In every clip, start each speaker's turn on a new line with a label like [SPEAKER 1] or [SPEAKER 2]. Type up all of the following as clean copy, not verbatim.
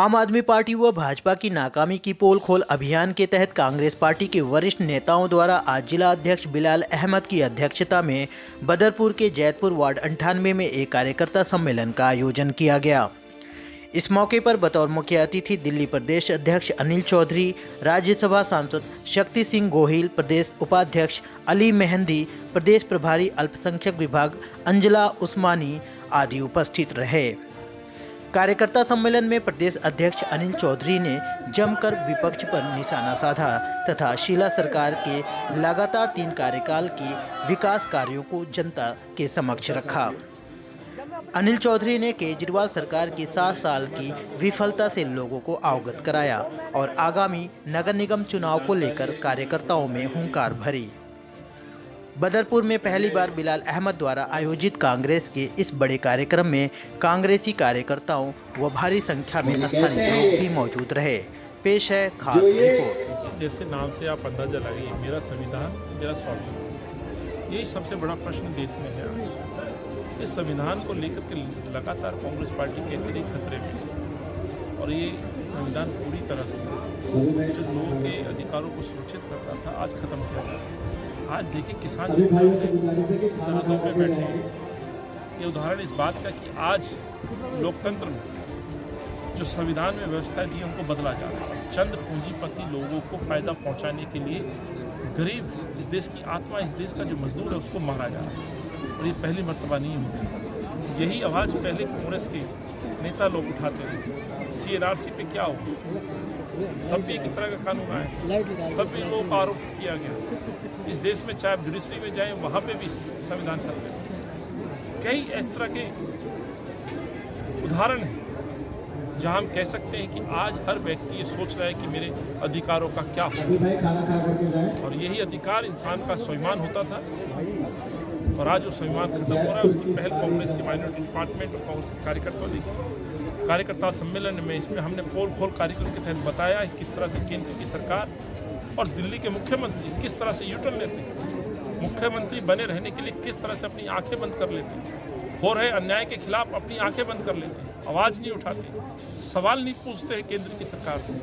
[SPEAKER 1] आम आदमी पार्टी व भाजपा की नाकामी की पोल खोल अभियान के तहत कांग्रेस पार्टी के वरिष्ठ नेताओं द्वारा आज जिला अध्यक्ष बिलाल अहमद की अध्यक्षता में बदरपुर के जैतपुर वार्ड 98 में एक कार्यकर्ता सम्मेलन का आयोजन किया गया। इस मौके पर बतौर मुख्य अतिथि दिल्ली प्रदेश अध्यक्ष अनिल चौधरी, राज्यसभा सांसद शक्ति सिंह गोहिल, प्रदेश उपाध्यक्ष अली मेहंदी, प्रदेश प्रभारी अल्पसंख्यक विभाग अंजला उस्मानी आदि उपस्थित रहे। कार्यकर्ता सम्मेलन में प्रदेश अध्यक्ष अनिल चौधरी ने जमकर विपक्ष पर निशाना साधा तथा शीला सरकार के लगातार 3 कार्यकाल के विकास कार्यों को जनता के समक्ष रखा। अनिल चौधरी ने केजरीवाल सरकार की 7 साल की विफलता से लोगों को अवगत कराया और आगामी नगर निगम चुनाव को लेकर कार्यकर्ताओं में हुंकार भरी। बदरपुर में पहली बार बिलाल अहमद द्वारा आयोजित कांग्रेस के इस बड़े कार्यक्रम में कांग्रेसी कार्यकर्ताओं व भारी संख्या में स्थानीय लोग भी मौजूद रहे। पेश है खास रिपोर्ट।
[SPEAKER 2] जैसे नाम से आप अंदाजा लगाइए, मेरा संविधान मेरा स्वाभिमान, यही सबसे बड़ा प्रश्न देश में है आज। इस संविधान को लेकर के लगातार कांग्रेस पार्टी के अंदर खतरे में, और ये संविधान पूरी तरह से जो लोगों के अधिकारों को सुरक्षित करता था आज खत्म किया गया। आज देखिए किसान जिस तरह से सरहदों पे बैठे हैं, ये उदाहरण इस बात का कि आज लोकतंत्र में जो संविधान में व्यवस्था दी उनको बदला जा रहा है। चंद पूंजीपति लोगों को फायदा पहुंचाने के लिए गरीब, इस देश की आत्मा, इस देश का जो मजदूर है उसको मारा जा रहा है, और ये पहली मर्तबा नहीं होती। यही आवाज़ पहले कांग्रेस के नेता लोग उठाते थे। CNRC पे क्या हो, तब भी किस तरह का कानून आया, तब भी लोगों का आरोप किया गया। इस देश में चाहे जुडिशरी में जाए वहाँ पे भी संविधान खत्म है। कई इस तरह के उदाहरण हैं जहाँ हम कह सकते हैं कि आज हर व्यक्ति ये सोच रहा है कि मेरे अधिकारों का क्या हो, और यही अधिकार इंसान का स्वाभिमान होता था, और आज वो स्वाभिमान खत्म हो रहा है। उसकी पहल कांग्रेस के माइनॉरिटी डिपार्टमेंट और कांग्रेस के कार्यकर्ताओं ने कार्यकर्ता सम्मेलन में, इसमें हमने पोल खोल कार्यक्रम के तहत बताया है किस तरह से केंद्र की सरकार और दिल्ली के मुख्यमंत्री किस तरह से यूटर्न लेते हैं। मुख्यमंत्री बने रहने के लिए किस तरह से अपनी आंखें बंद कर लेते हैं, हो रहे अन्याय के खिलाफ अपनी आंखें बंद कर लेते हैं, आवाज़ नहीं उठाते, सवाल नहीं पूछते हैं केंद्र की सरकार से।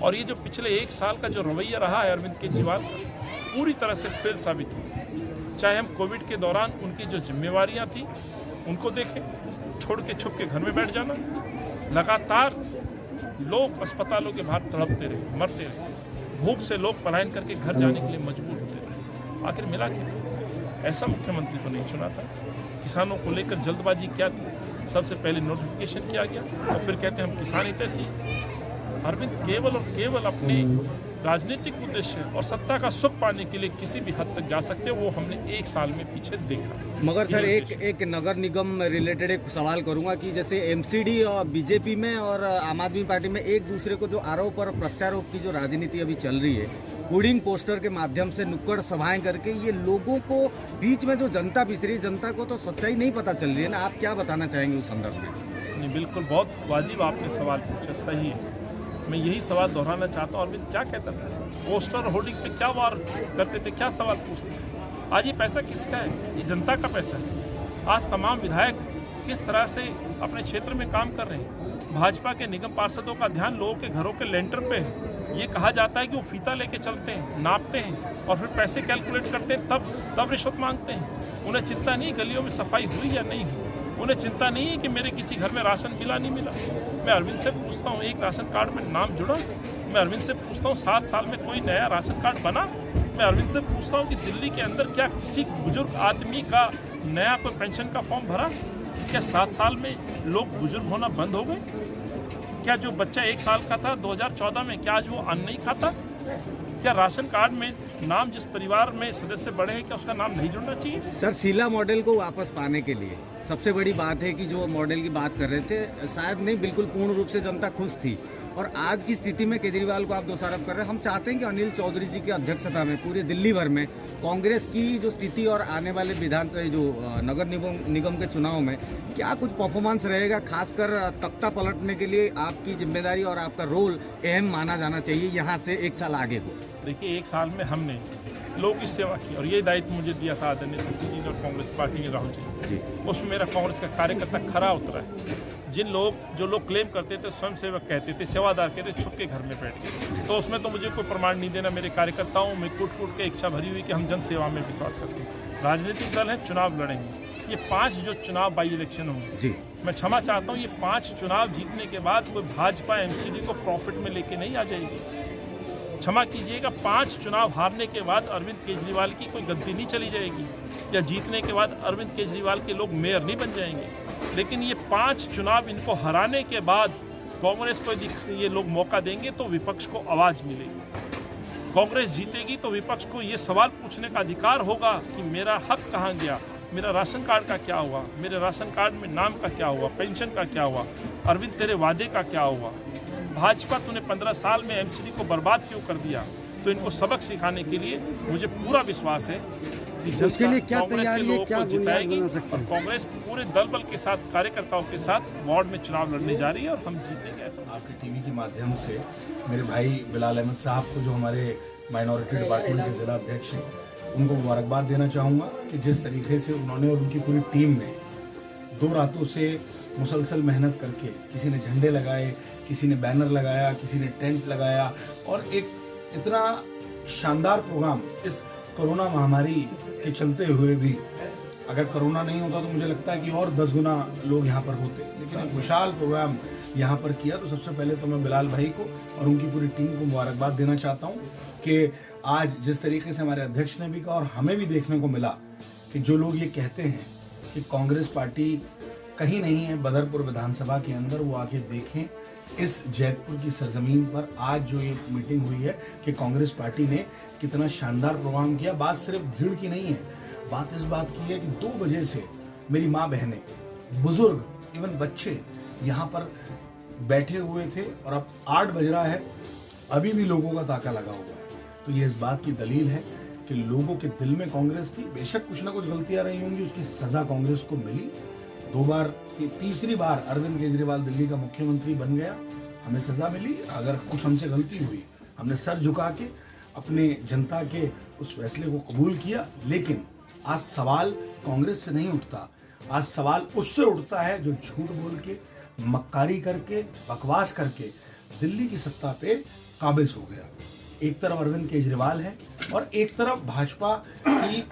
[SPEAKER 2] और ये जो पिछले 1 साल का जो रवैया रहा है अरविंद केजरीवाल का, पूरी तरह से फेल साबित हुआ। चाहे हम कोविड के दौरान उनकी जो जिम्मेवारियां थी उनको देखें, छोड़ के छुप के घर में बैठ जाना, लगातार लोग अस्पतालों के बाहर तड़पते रहे, मरते रहे, भूख से लोग पलायन करके घर जाने के लिए मजबूर होते रहे। आखिर मिला क्या? ऐसा मुख्यमंत्री तो नहीं चुना था। किसानों को लेकर जल्दबाजी क्या थी? सबसे पहले नोटिफिकेशन किया गया और फिर कहते हैं हम किसान हितैषी। अरविंद केवल और केवल अपने राजनीतिक उद्देश्य और सत्ता का सुख पाने के लिए किसी भी हद तक जा सकते हैं, वो हमने 1 साल में पीछे देखा।
[SPEAKER 3] मगर सर एक नगर निगम रिलेटेड एक सवाल करूंगा कि जैसे MCD और बीजेपी में और आम आदमी पार्टी में एक दूसरे को जो आरोप और प्रत्यारोप की जो राजनीति अभी चल रही है, होर्डिंग पोस्टर के माध्यम से नुक्कड़ सभाएं करके, ये लोगों को बीच में जो जनता पिस रही है, जनता को तो सच्चाई नहीं पता चल रही है ना। आप क्या बताना चाहेंगे उस संदर्भ में?
[SPEAKER 2] नहीं, बिल्कुल बहुत वाजिब आपने सवाल पूछा, सही है। मैं यही सवाल दोहराना चाहता हूँ। अरविंद क्या कहता था, पोस्टर और होर्डिंग पे क्या वार करते थे, क्या सवाल पूछते थे? आज ये पैसा किसका है? ये जनता का पैसा है। आज तमाम विधायक किस तरह से अपने क्षेत्र में काम कर रहे हैं। भाजपा के निगम पार्षदों का ध्यान लोगों के घरों के लेंटर पे है। ये कहा जाता है कि वो फीता लेके चलते हैं, नापते हैं और फिर पैसे कैलकुलेट करते हैं, तब रिश्वत मांगते हैं। उन्हें चिंता नहीं गलियों में सफाई हुई या नहीं हुई, उन्हें चिंता नहीं है कि मेरे किसी घर में राशन मिला नहीं मिला। मैं अरविंद से पूछता हूँ, एक राशन कार्ड में नाम जुड़ा? मैं अरविंद से पूछता हूँ, 7 साल में कोई नया राशन कार्ड बना? मैं अरविंद से पूछता हूँ कि दिल्ली के अंदर क्या किसी बुजुर्ग आदमी का नया कोई पेंशन का फॉर्म भरा? क्या 7 साल में लोग बुजुर्ग होना बंद हो गए? क्या जो बच्चा 1 साल का था 2014 में, क्या आज वो अन्न नहीं खाता? क्या राशन कार्ड में नाम जिस परिवार में सदस्य बढ़े हैं, क्या उसका नाम नहीं जुड़ना चाहिए?
[SPEAKER 3] सर, शीला मॉडल को वापस पाने के लिए सबसे बड़ी बात है कि जो मॉडल की बात कर रहे थे, शायद नहीं बिल्कुल पूर्ण रूप से जनता खुश थी, और आज की स्थिति में केजरीवाल को आप दोषारोप कर रहे हैं। हम चाहते हैं कि अनिल चौधरी जी की अध्यक्षता में पूरे दिल्ली भर में कांग्रेस की जो स्थिति और आने वाले नगर निगम के चुनाव में क्या कुछ परफॉर्मेंस रहेगा, खासकर तख्ता पलटने के लिए आपकी जिम्मेदारी और आपका रोल अहम माना जाना चाहिए यहाँ से 1 साल आगे को।
[SPEAKER 2] देखिए, 1 साल में हमने लोगों की सेवा की, और ये दायित्व मुझे दिया था आदरणीय शक्ति जी और कांग्रेस पार्टी के राहुल जी। उसमें मेरा कांग्रेस का कार्यकर्ता खरा उतरा है। जो लोग क्लेम करते थे, स्वयंसेवक कहते थे, सेवादार कहते थे, छुप के घर में बैठ गए। तो उसमें तो मुझे कोई प्रमाण नहीं देना। मेरे कार्यकर्ताओं में कूट के इच्छा भरी हुई कि हम जन सेवा में विश्वास करते हैं। राजनीतिक दल हैं, चुनाव लड़ेंगे। ये 5 जो चुनाव बाई इलेक्शन होंगे
[SPEAKER 3] जी,
[SPEAKER 2] मैं क्षमा चाहता हूँ, ये 5 चुनाव जीतने के बाद कोई भाजपा एमसीडी को प्रॉफिट में लेके नहीं आ जाएगी। क्षमा कीजिएगा, 5 चुनाव हारने के बाद अरविंद केजरीवाल की कोई गद्दी नहीं चली जाएगी, या जीतने के बाद अरविंद केजरीवाल के लोग मेयर नहीं बन जाएंगे। लेकिन ये 5 चुनाव इनको हराने के बाद कांग्रेस को यदि ये लोग मौका देंगे तो विपक्ष को आवाज़ मिलेगी। कांग्रेस जीतेगी तो विपक्ष को ये सवाल पूछने का अधिकार होगा कि मेरा हक कहाँ गया, मेरा राशन कार्ड का क्या हुआ, मेरे राशन कार्ड में नाम का क्या हुआ, पेंशन का क्या हुआ, अरविंद तेरे वादे का क्या हुआ। भाजपा तूने 15 साल में एमसीडी को बर्बाद क्यों कर दिया। तो इनको सबक सिखाने के लिए मुझे पूरा विश्वास है कि जनता कांग्रेस के लोगों को जिताएगी और कांग्रेस पूरे दल बल के साथ, कार्यकर्ताओं के साथ वार्ड में चुनाव लड़ने जा रही है और हम जीतेंगे। ऐसा
[SPEAKER 4] आपके टीवी के माध्यम से मेरे भाई बिलाल अहमद साहब को, जो हमारे माइनॉरिटी डिपार्टमेंट के जिला अध्यक्ष हैं, उनको मुबारकबाद देना चाहूँगा कि जिस तरीके से उन्होंने और उनकी पूरी टीम ने 2 रातों से मुसलसल मेहनत करके, किसी ने झंडे लगाए, किसी ने बैनर लगाया, किसी ने टेंट लगाया, और एक इतना शानदार प्रोग्राम इस कोरोना महामारी के चलते हुए भी, अगर कोरोना नहीं होता तो मुझे लगता है कि और 10 गुना लोग यहाँ पर होते, लेकिन एक विशाल प्रोग्राम यहाँ पर किया। तो सबसे पहले तो मैं बिलाल भाई को और उनकी पूरी टीम को मुबारकबाद देना चाहता हूँ कि आज जिस तरीके से हमारे अध्यक्ष ने भी कहा और हमें भी देखने को मिला कि जो लोग ये कहते हैं कि कांग्रेस पार्टी कहीं नहीं है बदरपुर विधानसभा के अंदर, वो आके देखें इस जैतपुर की सरजमीन पर आज जो ये मीटिंग हुई है कि कांग्रेस पार्टी ने कितना शानदार प्रोग्राम किया। बात सिर्फ भीड़ की नहीं है, बात इस बात की है कि 2 बजे से मेरी माँ बहनें, बुजुर्ग, इवन बच्चे यहाँ पर बैठे हुए थे और अब 8 बज रहा है, अभी भी लोगों का ताका लगा हुआ है। तो ये इस बात की दलील है कि लोगों के दिल में कांग्रेस थी। बेशक कुछ ना कुछ गलतियां रही होंगी, उसकी सजा कांग्रेस को मिली। 2 बार, तीसरी बार अरविंद केजरीवाल दिल्ली का मुख्यमंत्री बन गया, हमें सजा मिली। अगर कुछ हमसे गलती हुई, हमने सर झुका के अपने जनता के उस फैसले को कबूल किया। लेकिन आज सवाल कांग्रेस से नहीं उठता, आज सवाल उससे उठता है जो झूठ बोल के, मक्कारी करके, बकवास करके दिल्ली की सत्ता पे काबिज हो गया। एक तरफ अरविंद केजरीवाल है और एक तरफ भाजपा की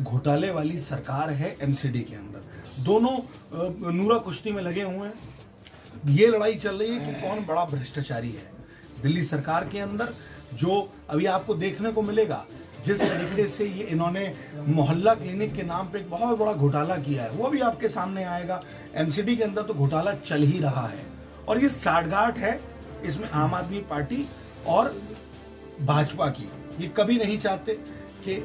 [SPEAKER 4] घोटाले वाली सरकार है एमसीडी के अंदर। दोनों नूरा कुश्ती में लगे हुए हैं। ये लड़ाई चल रही है कि कौन बड़ा भ्रष्टाचारी है दिल्ली सरकार के अंदर। जो अभी आपको देखने को मिलेगा, जिस तरीके से ये इन्होंने मोहल्ला क्लिनिक के नाम पे एक बहुत बड़ा घोटाला किया है, वो भी आपके सामने आएगा। एमसीडी के अंदर तो घोटाला चल ही रहा है और ये साठगांठ है इसमें आम आदमी पार्टी और भाजपा की। ये कभी नहीं चाहते कि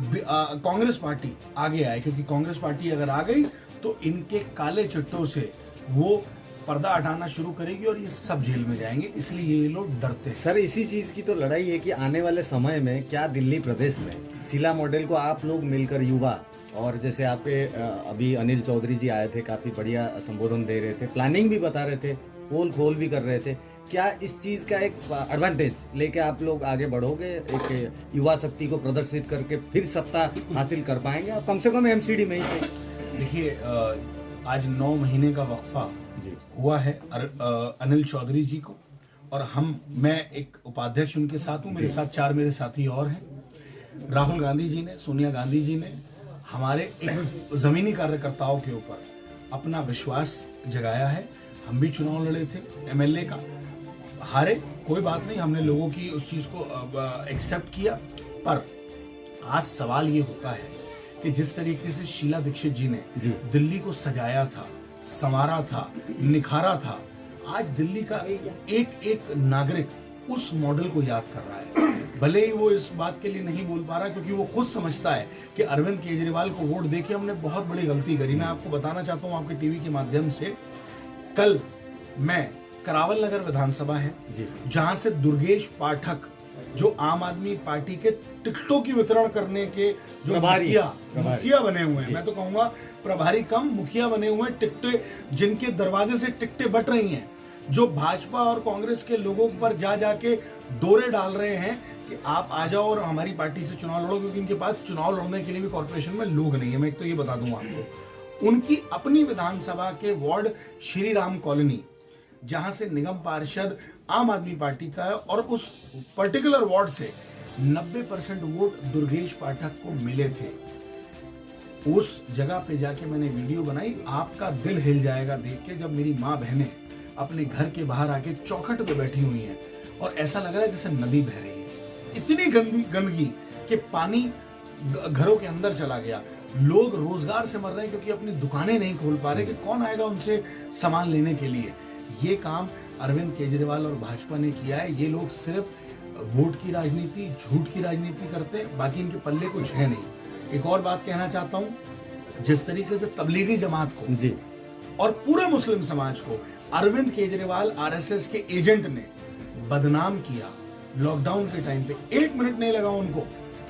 [SPEAKER 4] कांग्रेस पार्टी आगे आए, क्योंकि कांग्रेस पार्टी अगर आ गई तो इनके काले चिट्टों से वो पर्दा हटाना शुरू करेगी और ये सब जेल में जाएंगे, इसलिए ये लोग डरते हैं।
[SPEAKER 3] सर, इसी चीज की तो लड़ाई है कि आने वाले समय में क्या दिल्ली प्रदेश में शीला मॉडल को आप लोग मिलकर युवा, और जैसे आपके अभी अनिल चौधरी जी आए थे, काफी बढ़िया संबोधन दे रहे थे, प्लानिंग भी बता रहे थे, पोल खोल भी कर रहे थे, क्या इस चीज का एक एडवांटेज लेके आप लोग आगे बढ़ोगे, एक युवा शक्ति को प्रदर्शित करके फिर सत्ता हासिल कर पाएंगे, और कम से कम एमसीडी में ही सही?
[SPEAKER 4] देखिए, आज 9 महीने का वक्फा
[SPEAKER 3] जी
[SPEAKER 4] हुआ है अनिल चौधरी जी को, और मैं एक उपाध्यक्ष उनके साथ हूँ, मेरे साथ 4 मेरे साथी और हैं। राहुल गांधी जी ने, सोनिया गांधी जी ने हमारे एक जमीनी कार्यकर्ताओं के ऊपर अपना विश्वास जगाया है। हम भी चुनाव लड़े थे एमएलए का, हारे, कोई बात नहीं, हमने लोगों की उस चीज को एक्सेप्ट किया। पर आज सवाल ये होता है कि जिस तरीके से शीला दीक्षित जी ने दिल्ली को सजाया था, संवारा था, निखारा था, आज दिल्ली का एक एक नागरिक उस मॉडल को याद कर रहा है। भले ही वो इस बात के लिए नहीं बोल पा रहा, क्योंकि वो खुद समझता है कि अरविंद केजरीवाल को वोट देके हमने बहुत बड़ी गलती करी। मैं आपको बताना चाहता हूँ आपके टीवी के माध्यम से, कल मैं करावल नगर विधानसभा है जहां से दुर्गेश पाठक, जो आम आदमी पार्टी के टिकटों की वितरण करने के जो मुखिया बने हुए हैं, मैं तो कहूंगा प्रभारी कम मुखिया बने हुए हैं, टिकटें जिनके दरवाजे से टिकटें बट रही हैं, जो भाजपा और कांग्रेस के लोगों पर जा जाके दौरे डाल रहे हैं कि आप आ जाओ और हमारी पार्टी से चुनाव लड़ो, क्योंकि इनके पास चुनाव लड़ने के लिए भी कॉर्पोरेशन में लोग नहीं है। मैं एक तो ये बता दूं आपको, उनकी अपनी विधानसभा के वार्ड श्री राम कॉलोनी, जहां से निगम पार्षद आम आदमी पार्टी का है, और उस पर्टिकुलर वार्ड से 90% वोट दुर्गेश पाठक को मिले थे। उस जगह पे जाके मैंने वीडियो बनाई, आपका दिल हिल जाएगा देख के, जब मेरी माँ बहनें अपने घर के बाहर आके चौखट पे बैठी हुई हैं और ऐसा लग रहा है जैसे नदी बह रही है। इतनी गंदगी कि पानी घरों के अंदर चला गया। लोग रोजगार से मर रहे हैं क्योंकि अपनी दुकानें नहीं खोल पा रहे कि कौन आएगा उनसे सामान लेने के लिए। ये काम अरविंद केजरीवाल और भाजपा ने किया है। ये लोग सिर्फ वोट की राजनीति, झूठ की राजनीति करते हैं, बाकी इनके पल्ले कुछ है नहीं। एक और बात कहना चाहता हूँ, जिस तरीके से तबलीगी जमात को जी और पूरे मुस्लिम समाज को अरविंद केजरीवाल आरएसएस के एजेंट ने बदनाम किया लॉकडाउन के टाइम पे, 1 मिनट नहीं लगा उनको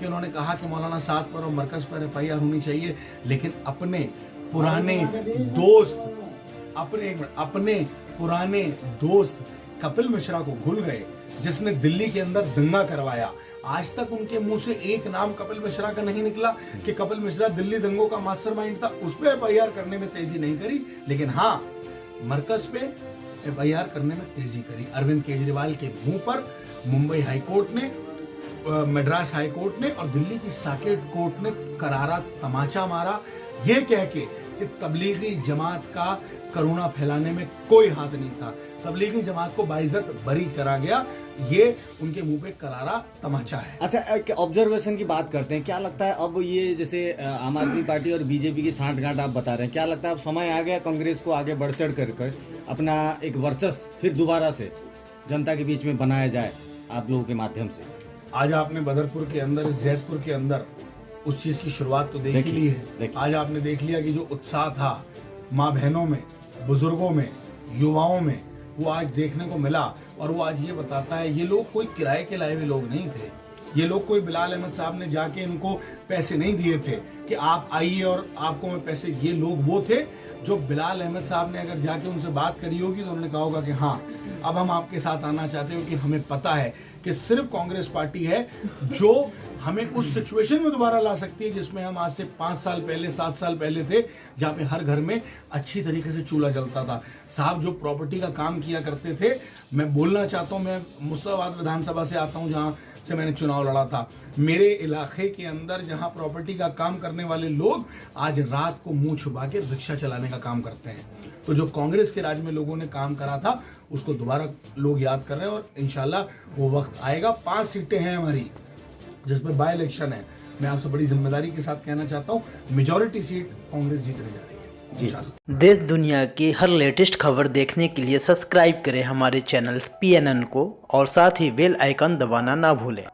[SPEAKER 4] कि उन्होंने कहा कि मौलाना साद पर और मरकज पर एफआईआर होनी चाहिए, लेकिन अपने पुराने दोस्त कपिल मिश्रा को भूल गए, जिसने दिल्ली के अंदर दंगा करवाया। आज तक उनके मुंह से एक नाम कपिल मिश्रा का नहीं निकला कि कपिल मिश्रा दिल्ली दंगों का मास्टरमाइंड था। उस पर एफआईआर करने में तेजी नहीं करी, लेकिन हाँ, मरकज पे एफआईआर करने में तेजी करी। अरविंद केजरीवाल के मुंह पर मुंबई हाईकोर्ट ने, मद्रास हाईकोर्ट ने और दिल्ली की साकेत कोर्ट ने करारा तमाचा मारा, ये कह के कि तबलीगी जमात का करुणा फैलाने में कोई हाथ नहीं था। तबलीगी जमात को बाइज्जत बरी करा गया। ये उनके मुंह पे करारा तमाचा है।
[SPEAKER 3] अच्छा, ऑब्जर्वेशन की बात करते हैं, क्या लगता है अब ये जैसे आम आदमी पार्टी और बीजेपी की सांठगांठ आप बता रहे हैं, क्या लगता है अब समय आ गया कांग्रेस को आगे बढ़ चढ़ कर अपना एक वर्चस्व फिर दोबारा से जनता के बीच में बनाया जाए आप लोगों के माध्यम से?
[SPEAKER 4] आज आपने बदरपुर के अंदर, जैसपुर के अंदर उस चीज की शुरुआत तो देख ली है। आज आपने देख लिया कि जो उत्साह था माँ बहनों में, बुजुर्गों में, युवाओं में, वो आज देखने को मिला। और वो आज ये बताता है, ये लोग कोई किराए के लाए हुए लोग नहीं थे। ये लोग कोई बिलाल अहमद साहब ने जाके इनको पैसे नहीं दिए थे कि आप आइए और आपको मैं पैसे, ये लोग वो थे जो बिलाल अहमद साहब ने अगर जाके उनसे बात करी होगी तो उन्होंने कहा होगा कि हाँ, अब हम आपके साथ आना चाहते हो, कि हमें पता है कि सिर्फ कांग्रेस पार्टी है जो हमें उस सिचुएशन में दोबारा ला सकती है जिसमें हम आज से 5 साल पहले, 7 साल पहले थे, जहां पे हर घर में अच्छी तरीके से चूल्हा जलता था। साहब जो प्रॉपर्टी का काम किया करते थे, मैं बोलना चाहता हूं, मैं मुस्ताबाद विधानसभा से आता हूं जहां से मैंने चुनाव लड़ा था। मेरे इलाके के अंदर जहां प्रॉपर्टी का काम करने वाले लोग आज रात को मुंह छुपा के रिक्शा चलाने का काम करते हैं। तो जो कांग्रेस के राज में लोगों ने काम करा था उसको दोबारा लोग याद कर रहे हैं और इंशाल्लाह वो वक्त आएगा। 5 सीटें हैं हमारी जिसमें बाय इलेक्शन है। मैं आपसे बड़ी जिम्मेदारी के साथ कहना चाहता हूँ, मेजॉरिटी सीट कांग्रेस जीतने जा रही है जी।
[SPEAKER 1] देश दुनिया की हर लेटेस्ट खबर देखने के लिए सब्सक्राइब करें हमारे चैनल PNN को और साथ ही बेल आइकन दबाना ना भूलें।